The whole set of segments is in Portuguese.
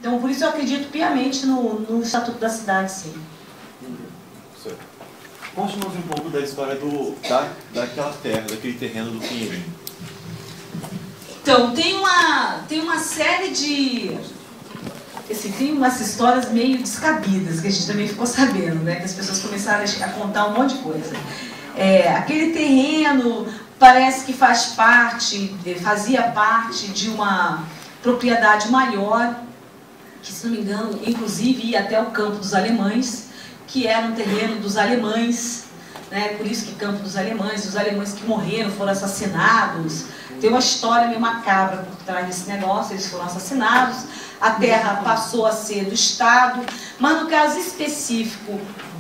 Então, por isso eu acredito piamente no Estatuto da Cidade, sim. Conte-nos um pouco da história daquela terra, daquele terreno do Pinheirinho. Então, tem uma série de... Assim, tem umas histórias meio descabidas, que a gente também ficou sabendo, né? Que as pessoas começaram a contar um monte de coisa. Aquele terreno parece que fazia parte de uma propriedade maior, que, se não me engano, inclusive ia até o Campo dos Alemães, que era um terreno dos alemães, né? Por isso que Campo dos Alemães, os alemães que morreram, foram assassinados. Tem uma história meio macabra por trás desse negócio, eles foram assassinados, a terra passou a ser do Estado, mas no caso específico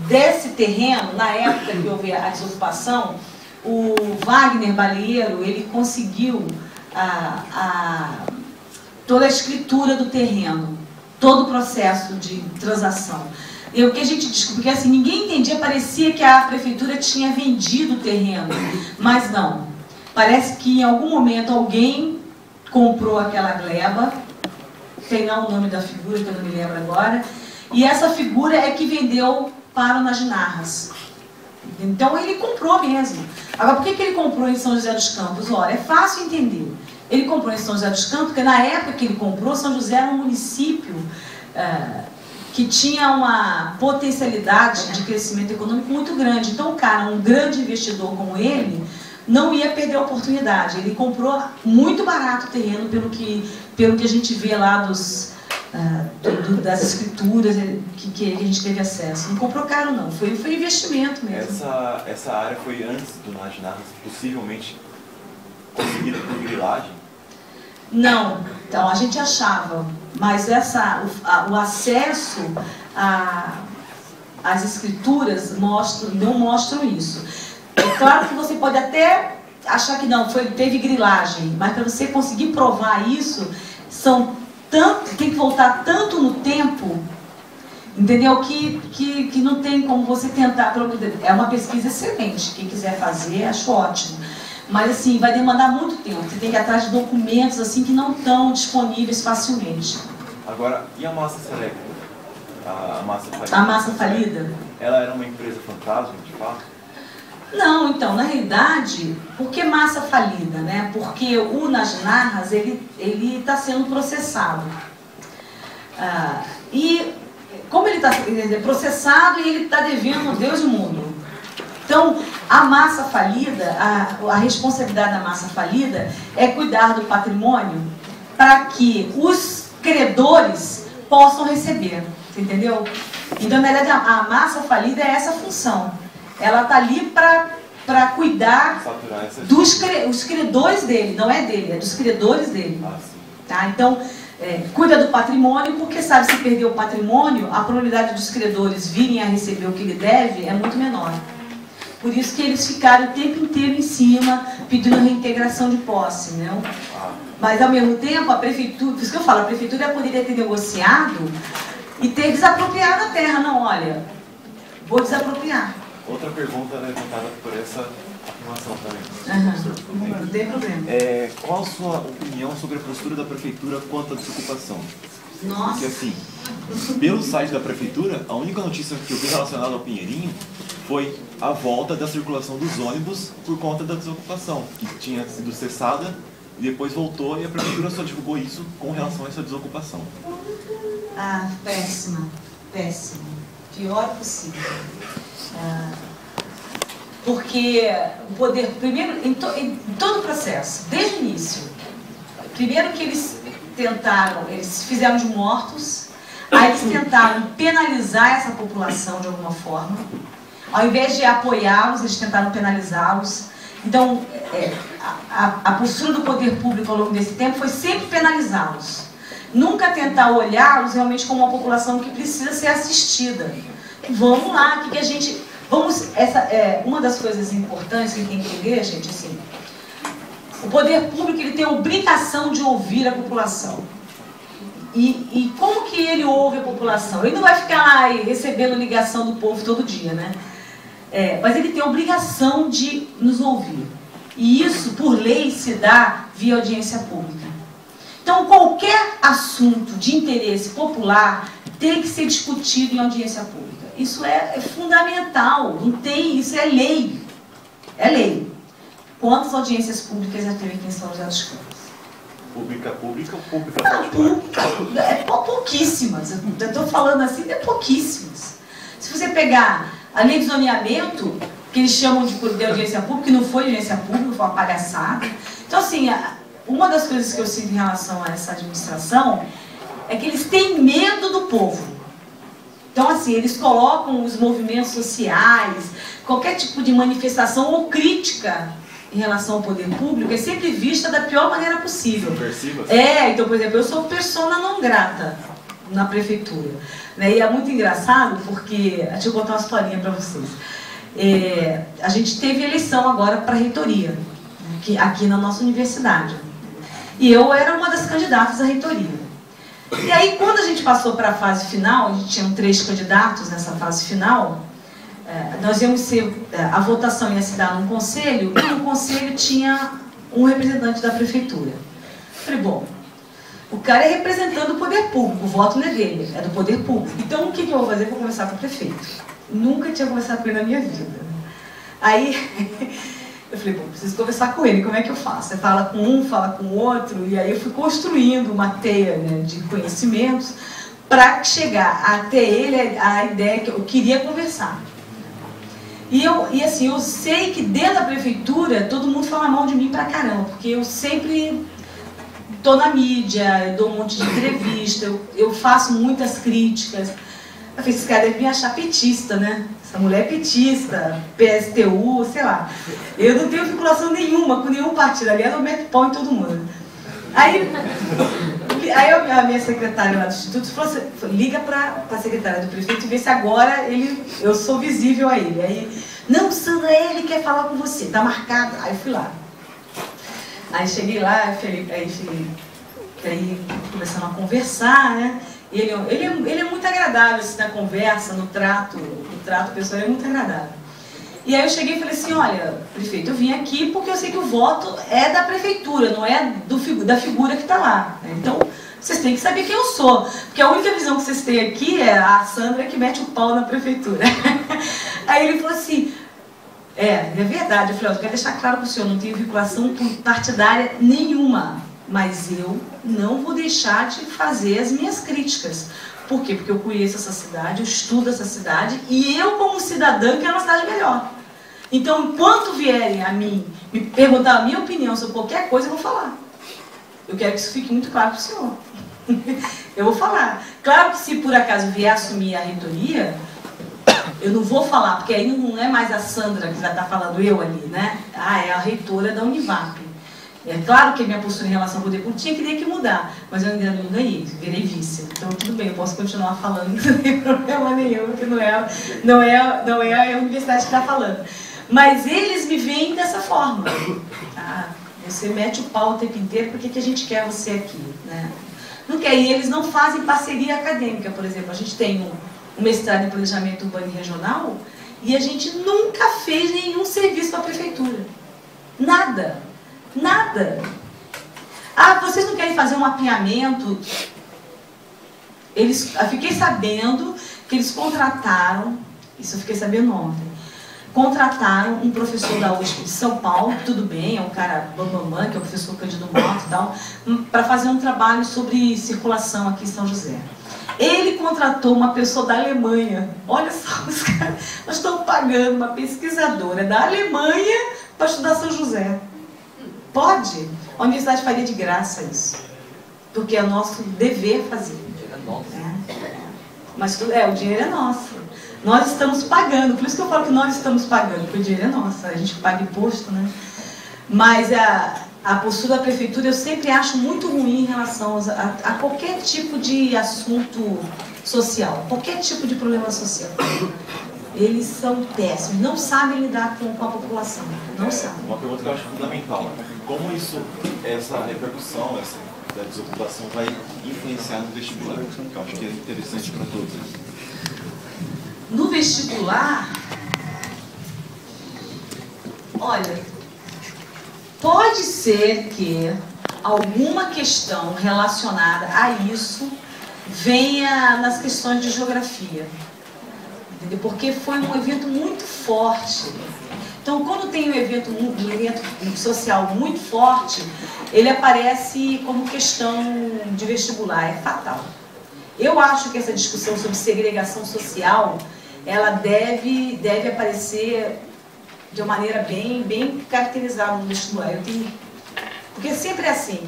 desse terreno, na época que houve a desocupação, o Wagner Balieiro, ele conseguiu toda a escritura do terreno, todo o processo de transação. E o que a gente descobriu, porque assim, ninguém entendia, parecia que a prefeitura tinha vendido o terreno, mas não. Parece que em algum momento alguém comprou aquela gleba, tem lá o nome da figura que eu não me lembro agora, e essa figura é que vendeu para o Naginarras. Então ele comprou mesmo. Agora, por que ele comprou em São José dos Campos? Olha, é fácil entender. Ele comprou em São José dos Campos, porque na época que ele comprou, São José era um município que tinha uma potencialidade de crescimento econômico muito grande. Então o cara, um grande investidor como ele, não ia perder a oportunidade. Ele comprou muito barato o terreno, pelo que a gente vê lá das escrituras que a gente teve acesso. Não comprou caro não, foi investimento mesmo. Essa área foi antes do Naginarras, possivelmente conseguida por grilagem? Não, então a gente achava, mas o acesso às escrituras não mostram isso. É claro que você pode até achar que não, teve grilagem, mas para você conseguir provar isso, tem que voltar tanto no tempo, entendeu? Que não tem como você tentar. É uma pesquisa excelente, quem quiser fazer, acho ótimo. Mas assim, vai demandar muito tempo, você tem que ir atrás de documentos assim que não estão disponíveis facilmente. Agora, e a massa Seleco? A massa falida? A massa falida? Ela era uma empresa fantasma, de fato? Não, então, na realidade, por que massa falida, né? Porque o Naginarras, ele está sendo processado. E como ele é processado e ele está devendo Deus e o mundo. Então, a massa falida, a responsabilidade da massa falida é cuidar do patrimônio para que os credores possam receber, entendeu? Então, na verdade, a massa falida é essa função. Ela está ali para cuidar dos credores dele, não é dele, é dos credores dele. Tá? Então, cuida do patrimônio, porque sabe, se perder o patrimônio, a probabilidade dos credores virem a receber o que ele deve é muito menor. Por isso que eles ficaram o tempo inteiro em cima, pedindo reintegração de posse, né? Mas, ao mesmo tempo, a prefeitura, por isso que eu falo, a prefeitura poderia ter negociado e ter desapropriado a terra. Não, olha, vou desapropriar. Outra pergunta levantada por essa afirmação também. Não tem problema. Qual a sua opinião sobre a postura da prefeitura quanto à desocupação? Nossa. Porque assim, pelo site da prefeitura, a única notícia que eu vi relacionada ao Pinheirinho foi a volta da circulação dos ônibus por conta da desocupação, que tinha sido cessada e depois voltou, e a prefeitura só divulgou isso com relação a essa desocupação. Péssima, péssima. Pior possível. Porque o poder, primeiro, em todo o processo, desde o início, primeiro que eles fizeram de mortos, aí eles tentaram penalizar essa população de alguma forma, ao invés de apoiá-los, eles tentaram penalizá-los. Então, a postura do poder público ao longo desse tempo foi sempre penalizá-los, nunca tentar olhá-los realmente como uma população que precisa ser assistida. Vamos lá, o que a gente... uma das coisas importantes que tem que entender, gente, assim, o poder público ele tem a obrigação de ouvir a população. E como que ele ouve a população? Ele não vai ficar lá recebendo ligação do povo todo dia, né? Mas ele tem a obrigação de nos ouvir. E isso, por lei, se dá via audiência pública. Então, qualquer assunto de interesse popular tem que ser discutido em audiência pública. Isso é fundamental, não tem, isso é lei. É lei. Quantas audiências públicas já teve aqui em São José dos Campos? Pública ou pública particular? Pouquíssimas. Eu estou falando assim, é pouquíssimas. Se você pegar a lei de zoneamento, que eles chamam de audiência pública, que não foi audiência pública, foi uma palhaçada. Então, assim, uma das coisas que eu sinto em relação a essa administração é que eles têm medo do povo. Então, assim, eles colocam os movimentos sociais, qualquer tipo de manifestação ou crítica em relação ao poder público é sempre vista da pior maneira possível. Subversivas? Então, por exemplo, eu sou persona não grata na prefeitura. Né? E é muito engraçado porque, deixa eu contar uma historinha para vocês. A gente teve eleição agora para a reitoria, aqui na nossa universidade. E eu era uma das candidatas à reitoria. E aí, quando a gente passou para a fase final, a gente tinha 3 candidatos nessa fase final, nós íamos ser, a votação ia se dar num conselho, e no conselho tinha um representante da prefeitura. Eu falei, bom, o cara é representando o poder público, o voto não é dele, é do poder público. Então, o que eu vou fazer? Vou conversar com o prefeito. Nunca tinha conversado com ele na minha vida. Aí, eu falei, bom, preciso conversar com ele, como é que eu faço? Você fala com um, fala com o outro, e aí eu fui construindo uma teia, né, de conhecimentos para chegar até ele a ideia que eu queria conversar. E assim, eu sei que dentro da prefeitura todo mundo fala mal de mim pra caramba, porque eu sempre estou na mídia, eu dou um monte de entrevista, eu faço muitas críticas. Eu falei, esse cara deve me achar petista, né? Essa mulher é petista, PSTU, sei lá. Eu não tenho vinculação nenhuma com nenhum partido, aliás, eu meto pau em todo mundo. Aí a minha secretária lá do Instituto falou assim, liga para a secretária do prefeito e vê se agora eu sou visível a ele. Aí, não, Sandra, ele quer falar com você, tá marcado. Aí eu fui lá. Aí cheguei lá, aí começamos a conversar, né? Ele é muito agradável assim, na conversa, no trato pessoal, ele é muito agradável. E aí eu cheguei e falei assim, olha, prefeito, eu vim aqui porque eu sei que o voto é da prefeitura, não é da figura que está lá. Então, vocês têm que saber quem eu sou. Porque a única visão que vocês têm aqui é a Sandra que mete o pau na prefeitura. Aí ele falou assim, é verdade. Eu falei, eu quero deixar claro para o senhor, não tenho vinculação partidária nenhuma. Mas eu não vou deixar de fazer as minhas críticas. Por quê? Porque eu conheço essa cidade, eu estudo essa cidade e eu, como cidadã, quero uma cidade melhor. Então, enquanto vierem a mim me perguntar a minha opinião sobre qualquer coisa, eu vou falar. Eu quero que isso fique muito claro para o senhor. Eu vou falar. Claro que se por acaso vier assumir a reitoria, eu não vou falar, porque aí não é mais a Sandra que vai estar falando eu ali, né? É a reitora da Univap. É claro que a minha postura em relação ao poder público teria que mudar, mas eu ainda não ganhei, virei vice. Então tudo bem, eu posso continuar falando, não tem problema nenhum, porque não é a universidade que está falando. Mas eles me veem dessa forma. Você mete o pau o tempo inteiro, por que a gente quer você aqui? Né? Não quer, e eles não fazem parceria acadêmica, por exemplo. A gente tem um mestrado em planejamento urbano e regional e a gente nunca fez nenhum serviço para a prefeitura. Nada. Nada. Vocês não querem fazer um mapeamento? Eu fiquei sabendo que eles contrataram, isso eu fiquei sabendo ontem, contrataram um professor da USP de São Paulo, tudo bem, é um cara bambambam, que é o professor Cândido Mota e tal, para fazer um trabalho sobre circulação aqui em São José. Ele contratou uma pessoa da Alemanha. Olha só, os caras, nós estamos pagando uma pesquisadora da Alemanha para estudar São José. Pode? A universidade faria de graça isso. Porque é nosso dever fazer. O dinheiro é nosso. Mas o dinheiro é nosso. Nós estamos pagando. Por isso que eu falo que nós estamos pagando, porque o dinheiro é nosso. A gente paga imposto, né? Mas a postura da prefeitura eu sempre acho muito ruim em relação a qualquer tipo de assunto social. Qualquer tipo de problema social. Eles são péssimos, não sabem lidar com a população, não sabem. Uma pergunta que eu acho fundamental, como essa repercussão, da desocupação vai influenciar no vestibular? Que eu acho que é interessante para todos. No vestibular, olha, pode ser que alguma questão relacionada a isso venha nas questões de geografia. Entendeu? Porque foi um evento muito forte. Então, quando tem um evento social muito forte, ele aparece como questão de vestibular, é fatal. Eu acho que essa discussão sobre segregação social, ela deve aparecer de uma maneira bem caracterizada no vestibular. Porque sempre é assim,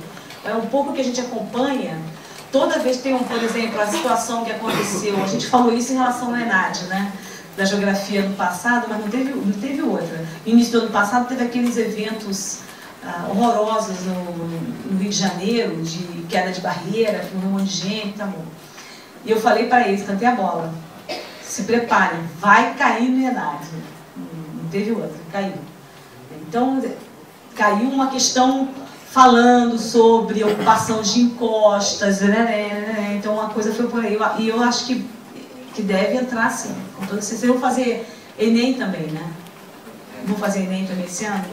é um pouco que a gente acompanha, toda vez tem por exemplo, a situação que aconteceu, a gente falou isso em relação ao ENAD, né? Da geografia no passado, mas não teve outra. No início do ano passado teve aqueles eventos horrorosos no Rio de Janeiro, de queda de barreira, com um monte de gente, tá bom. E eu falei para eles, cantei a bola, se preparem, vai cair no ENAD. Não teve outra, caiu. Então, caiu uma questão falando sobre ocupação de encostas, né? Então a coisa foi por aí. E eu acho que deve entrar sim. Vocês vão fazer Enem também, né? Vão fazer Enem também esse ano?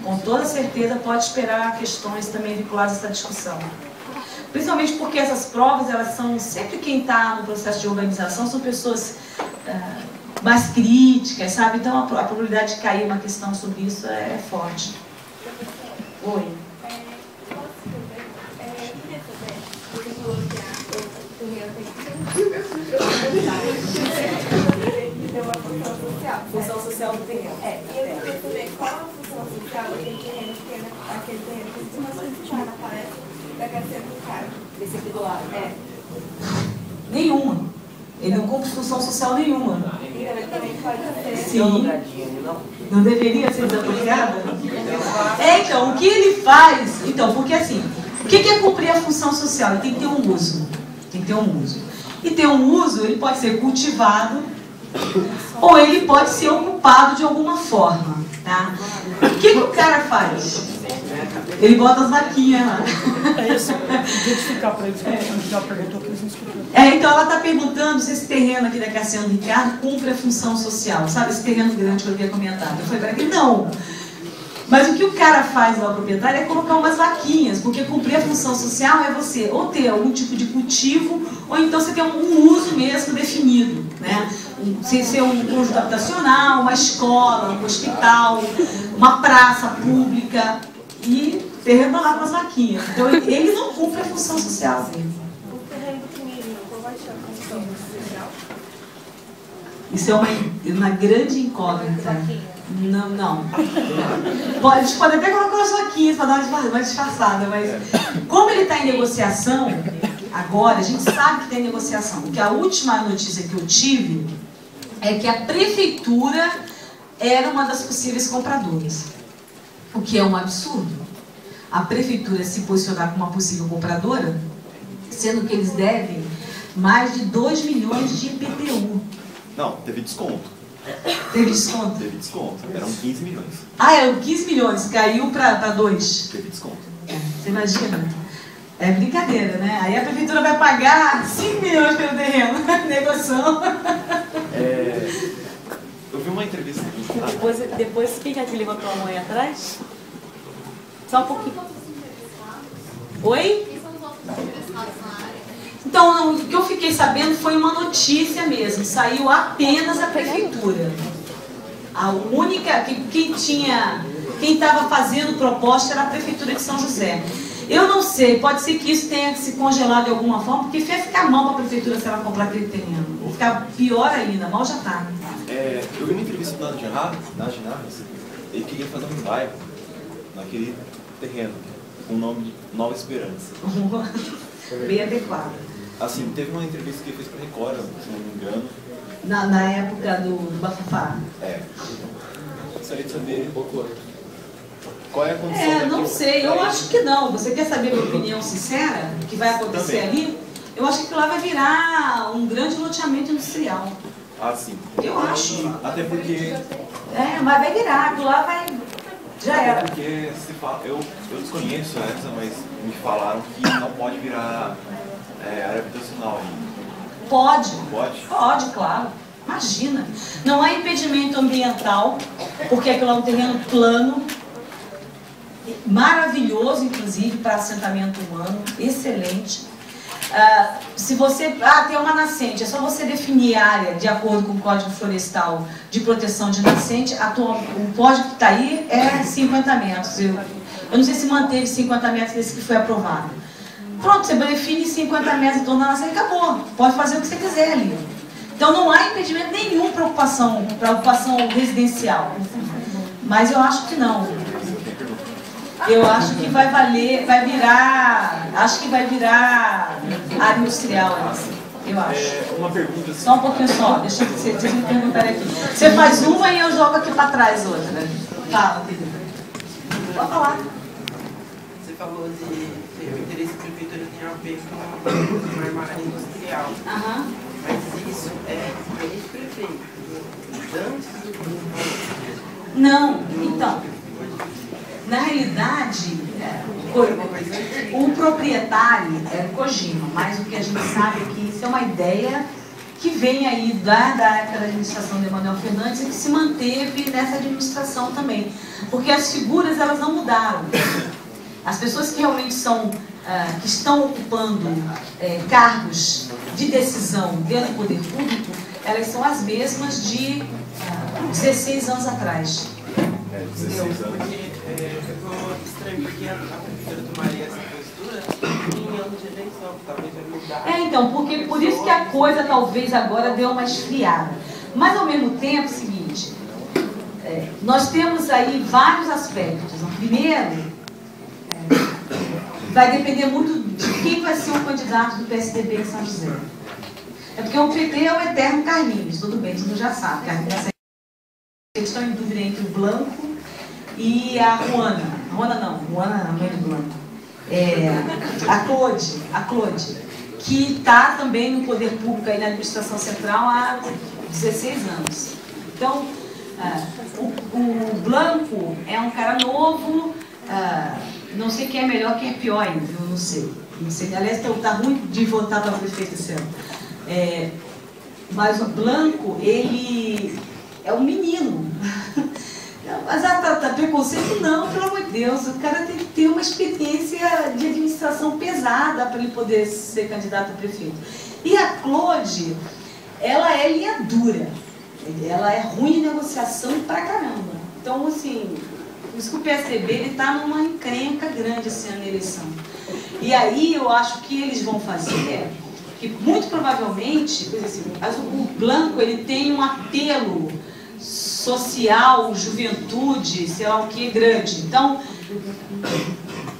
Com toda certeza pode esperar questões também vinculadas a essa discussão. Principalmente porque essas provas, elas são, sempre quem está no processo de organização são pessoas mais críticas, sabe? Então a probabilidade de cair uma questão sobre isso é forte. Oi. Função social do terreno. E eu queria saber qual a função social daquele terreno que tem uma função na palestra da Garcia do Carmo. Desse aqui do lado. Nenhuma. Ele não cumpre função social nenhuma. Então ele também pode ser. Sim. Não deveria ser desapropriado? Então, o que ele faz... Então, porque assim, o que é cumprir a função social? Ele tem que ter um uso. Tem que ter um uso. E ter um uso, ele pode ser cultivado ou ele pode ser ocupado de alguma forma, tá? O que o cara faz? Ele bota as vaquinhas lá. É isso, identificar para eles, já perguntou que eles não escutaram. Então ela está perguntando se esse terreno aqui da Cassiano Ricardo cumpre a função social, sabe? Esse terreno grande que eu havia comentado. Eu falei para ele, não. Mas o que o cara faz lá, o proprietário, é colocar umas vaquinhas, porque cumprir a função social é você ou ter algum tipo de cultivo, ou então você ter um uso mesmo definido, né? Ser um conjunto habitacional, uma escola, um hospital, uma praça pública, e terreno lá com as vaquinhas. Então ele não cumpre a função social dele. O terreno do Pinheirinho, qual vai ser a função social? Isso é uma grande incógnita. Não. A gente pode até colocar as vaquinhas para dar uma disfarçada, mas como ele está em negociação, agora, a gente sabe que está em negociação, porque a última notícia que eu tive é que a prefeitura era uma das possíveis compradoras, o que é um absurdo. A prefeitura se posicionar como uma possível compradora, sendo que eles devem mais de 2 milhões de IPTU. Não, teve desconto. Teve desconto? Teve desconto. Eram 15 milhões. Eram 15 milhões, caiu para 2. Teve desconto. Você imagina? É brincadeira, né? Aí a prefeitura vai pagar 5 milhões pelo terreno. Negociação. Eu vi uma entrevista. Depois quem é que levantou a mão aí atrás? Só um pouquinho. Oi? Então, não, o que eu fiquei sabendo foi uma notícia mesmo. Saiu apenas a prefeitura. A única, quem estava fazendo proposta era a prefeitura de São José. Eu não sei, pode ser que isso tenha se congelado de alguma forma, porque vai ficar mal para a prefeitura se ela comprar aquele terreno. Vai ficar pior ainda, mal já está. Eu vi uma entrevista do Naginarras, ele queria fazer um bairro naquele terreno, com o nome de Nova Esperança. Bem adequado. Assim, teve uma entrevista que ele fez para a Record, se não me engano. Na época do Bafafá. Gostaria de saber qual é a condição não sei, eu acho que não. Você quer saber a minha opinião sincera? O que vai acontecer ali? Eu acho que aquilo lá vai virar um grande loteamento industrial. Sim. Eu acho. Até porque... Mas vai virar, aquilo lá vai... Já era. Porque se fala, eu desconheço essa, mas me falaram que não pode virar área habitacional ainda. Pode. Pode? Pode, claro. Imagina. Não há impedimento ambiental, porque aquilo é um terreno plano. maravilhoso, inclusive, para assentamento humano, excelente. Se você tem uma nascente, é só você definir a área de acordo com o Código Florestal de proteção de nascente. O código que está aí é 50 metros. Eu não sei se manteve 50 metros desse que foi aprovado. Pronto, você define 50 metros em torno da nascente e acabou. Pode fazer o que você quiser ali. Então não há impedimento nenhum para ocupação residencial. Mas eu acho que não. Eu acho que vai virar área industrial, eu acho. Uma pergunta assim. Só um pouquinho só, deixa vocês me perguntarem aqui. Você faz uma e eu jogo aqui para trás outra. Fala, querida. Pode falar. Você falou de o interesse da prefeitura tem a ver com uma área industrial. Mas isso é ex-prefeito, antes do... Não, então... Na realidade, o proprietário é o Kojima, mas o que a gente sabe é que isso é uma ideia que vem aí da época da administração de Emanuel Fernandes e que se manteve nessa administração também. Porque as figuras, elas não mudaram. As pessoas que realmente que estão ocupando cargos de decisão dentro do poder público, elas são as mesmas de 16 anos atrás. 16 anos. Ficou estranho porque a prefeitura tomaria essa postura em anos de eleição, talvez vai mudar. Então, porque por isso que a coisa talvez agora deu uma esfriada. Mas ao mesmo tempo, é o seguinte, nós temos aí vários aspectos. O primeiro, vai depender muito de quem vai ser o candidato do PSDB em São José. É porque o PT é o eterno Carlinhos, tudo bem, todo mundo já sabe. Eles estão em dúvida entre o Blanco e a Ruana. Ruana não é do Blanco. A Claude, que está também no poder público aí na administração central há 16 anos. Então, o Blanco é um cara novo, não sei quem é melhor, quem é pior ainda, eu não sei. Aliás, está ruim de votar para prefeito esse ano. Mas o Blanco, ele é um menino. Mas preconceito não, pelo amor de Deus. O cara tem que ter uma experiência de administração pesada para ele poder ser candidato a prefeito. E a Claude, ela é linha dura. Ela é ruim de negociação pra caramba. Então, assim, por isso que o PSDB está numa encrenca grande esse ano na eleição. E aí eu acho que eles vão fazer, que muito provavelmente, assim, o Blanco ele tem um apelo social, juventude, sei lá o que, grande. Então,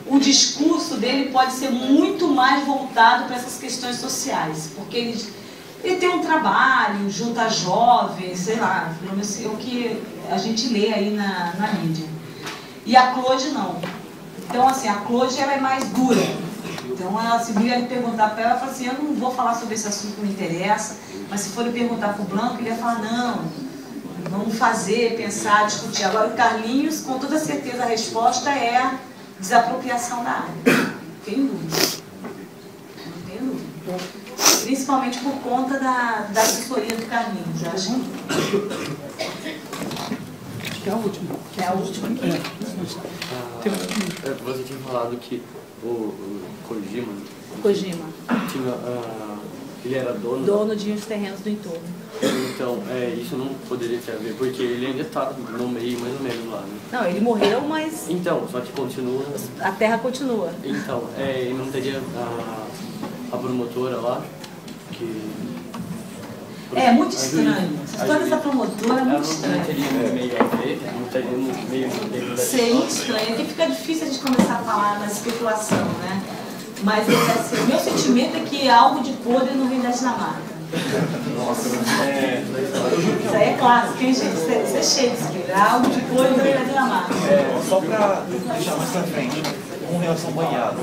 o discurso dele pode ser muito mais voltado para essas questões sociais, porque ele tem um trabalho, junta jovens, sei lá, pelo menos é o que a gente lê aí na mídia. E a Claude não. Então, assim, a Claude ela é mais dura. Então, ela, se vir ele perguntar para ela, ela fala assim, eu não vou falar sobre esse assunto que me interessa, mas se for perguntar para o Blanco, ele ia falar, não, vamos fazer, pensar, discutir. Agora, o Carlinhos, com toda certeza, a resposta é a desapropriação da área. Não tenho dúvida. Não tenho dúvida. Principalmente por conta da assessoria do Carlinhos, eu acho. Acho que é a última. Que é a última aqui. Você tinha falado que o Kojima tinha, ele era dono de uns terrenos do entorno. Então, isso não poderia ter a ver, porque ele ainda está no meio, mais ou menos, lá, né? Não, ele morreu, mas Então, só que continua... a terra continua. Então, e não teria a promotora lá, que... É muito estranho. Essa história dessa promotora é muito estranha. Não teria meio a ver, não teria meio dentro da Sei, muito estranho. Aqui fica difícil a gente começar a falar na especulação, né? Mas assim, o meu sentimento é que algo de podre não vem da Dinamarca. Nossa, Isso aí é clássico, hein, gente? Isso é Shakespeare. Algo de podre não vem da Dinamarca. só para deixar mais pra frente, com relação ao banhado,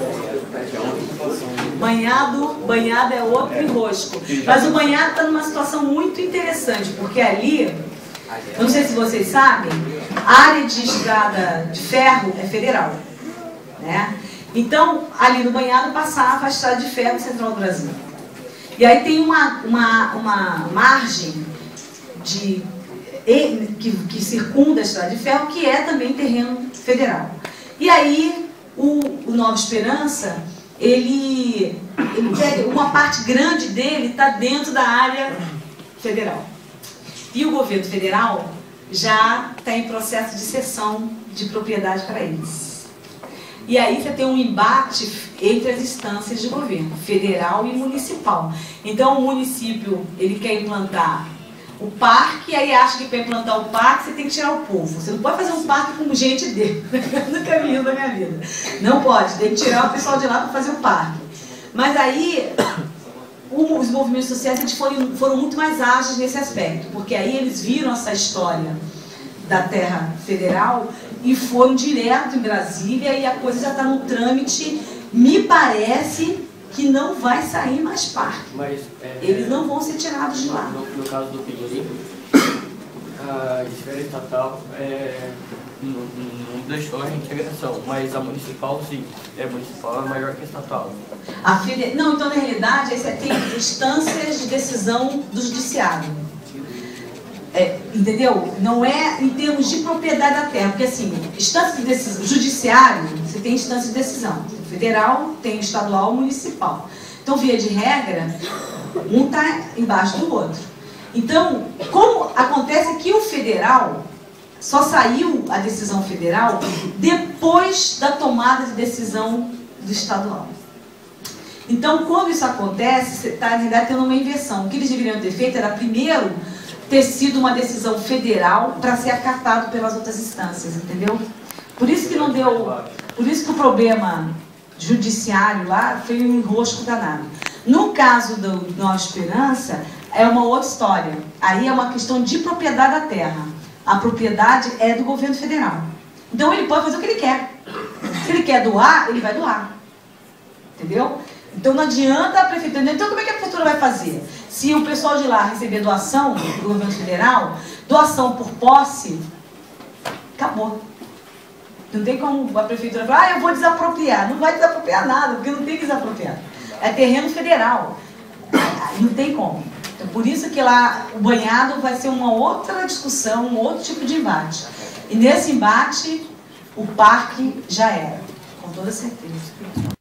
que é outra situação. Banhado é outro enrosco. Mas o banhado está numa situação muito interessante, porque ali, eu não sei se vocês sabem, a área de estrada de ferro é federal, né? Então, ali no banhado passava a estrada de ferro central do Brasil. E aí tem uma margem que circunda a estrada de ferro, que é também terreno federal. E aí, o Nova Esperança, ele uma parte grande dele está dentro da área federal. E o governo federal já está em processo de cessão de propriedade para eles. E aí você tem um embate entre as instâncias de governo, federal e municipal. Então o município, ele quer implantar o parque, aí acha que para implantar o parque você tem que tirar o povo. Você não pode fazer um parque com gente dele. Nunca vi isso na minha vida. Não pode, tem que tirar o pessoal de lá para fazer o parque. Mas aí, os movimentos sociais eles foram muito mais ágeis nesse aspecto, porque aí eles viram essa história da terra federal e foram direto em Brasília e a coisa já está no trâmite. Me parece que não vai sair mais parque. Mas, eles não vão ser tirados de lá. No caso do Pinheirinho, a esfera estatal não deixou a integração, mas a municipal sim. A municipal é maior que a estatal. Não, então na realidade você tem instâncias de decisão do judiciário. Entendeu? Não é em termos de propriedade da terra, porque assim, instância de decisão, judiciário, você tem instância de decisão. Federal, tem estadual, municipal. Então, via de regra, um está embaixo do outro. Então, como acontece que o federal só saiu a decisão federal depois da tomada de decisão do estadual. Então, quando isso acontece, você está, na verdade, tendo uma inversão. O que eles deveriam ter feito era, primeiro, ter sido uma decisão federal para ser acatado pelas outras instâncias, entendeu? Por isso que não deu... Por isso que o problema judiciário lá foi um enrosco danado. No caso do Nova Esperança, é uma outra história. Aí é uma questão de propriedade da terra. A propriedade é do governo federal. Então ele pode fazer o que ele quer. Se ele quer doar, ele vai doar. Entendeu? Então não adianta a prefeitura... Então como é que a prefeitura vai fazer? Se o pessoal de lá receber doação do governo federal, doação por posse, acabou. Não tem como a prefeitura falar, eu vou desapropriar. Não vai desapropriar nada, porque não tem que desapropriar. É terreno federal. Não tem como. Então, por isso que lá o banhado vai ser uma outra discussão, um outro tipo de embate. E nesse embate, o parque já era, com toda certeza.